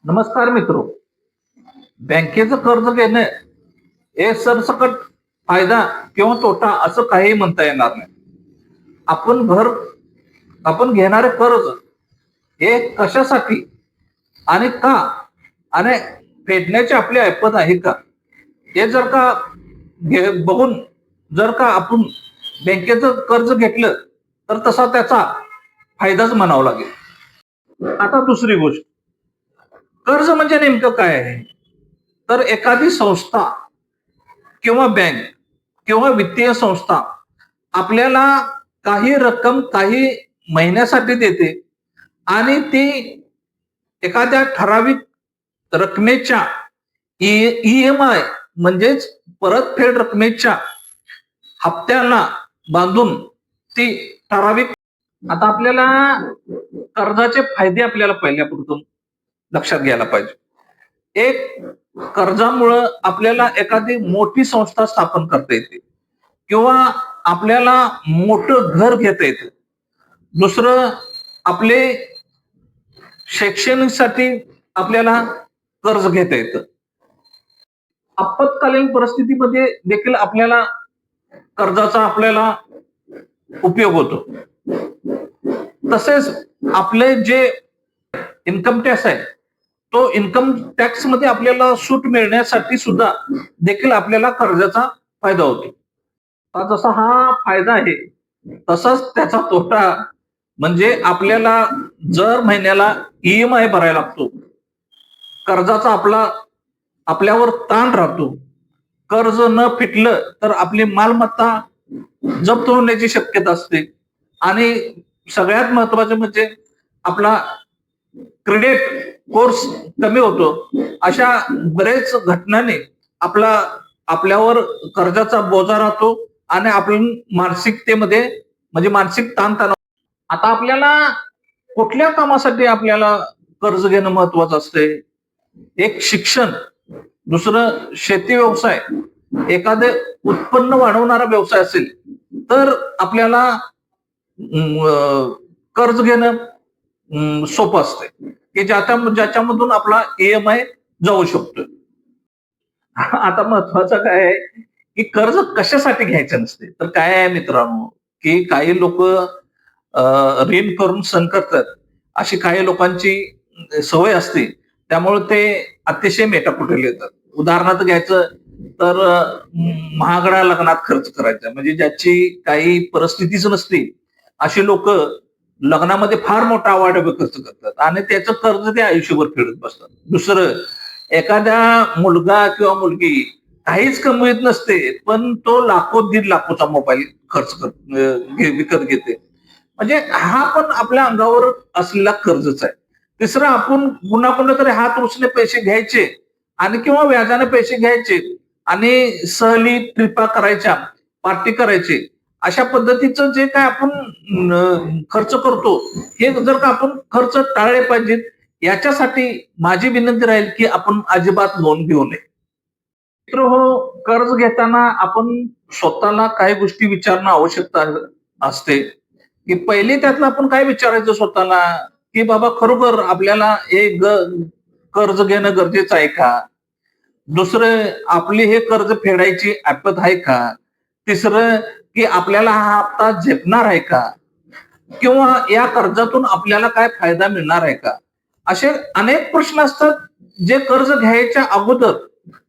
नमस्कार मित्रो. बँकेचं कर्ज घेणे हे सरसकट फायदा किंवा तोटा असं काही म्हणता येणार नाही. आपण घर आपण घेणारे कर्ज हे कशासाठी आणि का आणि फेडण्याची आपली ऐपत आहे का, हे जर का बघून जर का आपण बँकेचं कर्ज घेतलं तर तसा त्याचा फायदाच म्हणावा लागेल. आता दुसरी गोष्ट, कर्ज म्हणजे नेमकं काय आहे? तर एखादी संस्था किंवा बँक किंवा वित्तीय संस्था आपल्याला काही रक्कम काही महिन्यासाठी देते आणि ती एखाद्या ठराविक रकमेच्या ईएमआय म्हणजेच परतफेड रकमेच्या हप्त्याला बांधून ती ठराविक. आता आपल्याला कर्जाचे फायदे आपल्याला पहिल्यापासून लक्षात घ्यायला पाहिजे. एक, कर्जामुळं आपल्याला एखादी मोठी संस्था स्थापन करता येते किंवा आपल्याला मोठं घर घेता येतं. दुसरं, आपले शैक्षणिकसाठी आपल्याला कर्ज घेता येतं. आपत्कालीन परिस्थितीमध्ये देखील आपल्याला कर्जाचा आपल्याला उपयोग होतो. तसेच आपले जे इन्कम टॅक्स आहे तो इन्कम टॅक्स मध्ये आपल्याला सूट मिळण्यासाठी सुद्धा देखील आपल्याला कर्जाचा फायदा होतो. जसा हा फायदा आहे तसाच त्याचा तोटा म्हणजे आपल्याला दर महिन्याला ईएमआय भरायला लागतो. कर्जाचा आपल्यावर ताण राहतो. कर्ज न फिटलं तर आपली मालमत्ता जप्त होण्याची शक्यता असते आणि सगळ्यात महत्वाचं म्हणजे आपला क्रेडिट कोर्स कमी होतो. अशा बरेच घटनांनी आपल्यावर कर्जाचा बोजा राहतो आणि आपण मानसिकतेमध्ये म्हणजे मानसिक ताणतणाव. आता आपल्याला कुठल्या कामासाठी आपल्याला कर्ज घेणं महत्वाचं असते? एक, शिक्षण. दुसरं, शेती व्यवसाय. एखादे उत्पन्न वाढवणारा व्यवसाय असेल तर आपल्याला कर्ज घेणं सोपं असते की ज्याच्यामधून आपला ईएमआय जाऊ शकतो. आता महत्वाचं काय आहे की कर्ज कशासाठी घ्यायचं नसते, तर काय आहे मित्रांनो, की काही लोक ऋण करून सण करतात. अशी काही लोकांची सवय असते, त्यामुळे ते अतिशय मेटाकुटीला येतात. उदाहरणार्थ घ्यायचं तर महागड्या लग्नात खर्च करायचा, म्हणजे ज्याची काही परिस्थितीच नसते अशी लोक लग्नामध्ये फार मोठा आवाढव्य खर्च करतात आणि त्याचं कर्ज ते आयुष्यभर फेडत बसतात. दुसरं, एखाद्या मुलगा किंवा मुलगी काहीच कमवीत नसते पण तो लाखो दीड लाखोचा मोबाईल विकत घेते, म्हणजे हा पण आपल्या अंगावर असलेला कर्जच आहे. तिसरं, आपण पुन्हा पुन्हा तरी हात उसने पैसे घ्यायचे आणि किंवा व्याजाने पैसे घ्यायचे आणि सहली ट्रिपा करायच्या, पार्टी करायची. अशा पद्धतीचं जे काय आपण खर्च करतो हे जर का आपण खर्च टाळले पाहिजेत. याच्यासाठी माझी विनंती राहील की आपण अजिबात लोन घेऊ नये. मित्र हो, कर्ज घेताना आपण स्वतःला काही गोष्टी विचारणं आवश्यकता असते की पहिले त्यातलं आपण काय विचारायचं स्वतःला, की बाबा खरोखर आपल्याला हे कर्ज घेणं गरजेचं आहे का? दुसरं, आपली हे कर्ज फेडायची ऐपत आहे का? तिसरं, की आपल्याला हा हप्ता झेपणार आहे का? किंवा या कर्जातून आपल्याला काय फायदा मिळणार आहे का? असे अनेक प्रश्न असतात जे कर्ज घ्यायच्या अगोदर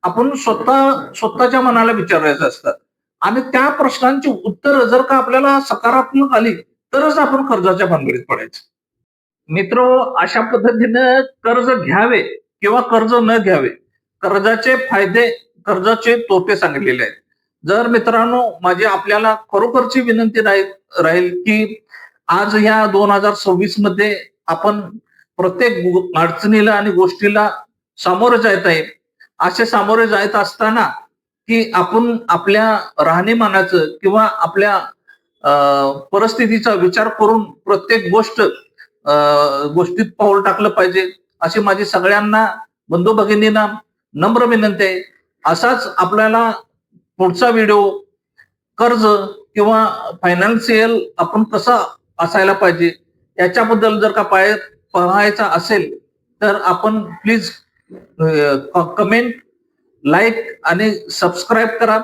आपण स्वतःच्या मनाला विचारायचं असतात आणि त्या प्रश्नांची उत्तर जर का आपल्याला सकारात्मक आली तरच आपण कर्जाच्या भानगडीत पडायचं. मित्र, अशा पद्धतीनं कर्ज घ्यावे किंवा कर्ज न घ्यावे, कर्जाचे फायदे, कर्जाचे तोटे सांगितलेले आहेत. जर मित्रांनो, माझी आपल्याला खरोखरची विनंती राहील की आज ह्या 2026 मध्ये आपण प्रत्येक अडचणीला आणि गोष्टीला सामोरं जात आहे. असे सामोरे जात असताना की आपण आपल्या राहणीमानाचं किंवा आपल्या परिस्थितीचा विचार करून प्रत्येक गोष्टीत पाऊल टाकलं पाहिजे, अशी माझी सगळ्यांना बंधू भगिनींना नम्र विनंती आहे. असाच आपल्याला पुढचा व्हिडिओ कर्ज किंवा फायनान्शियल आपण कसं असायला पाहिजे याच्याबद्दल जर का पाहायचा असेल तर आपण प्लीज कमेंट, लाईक आणि सबस्क्राईब करा.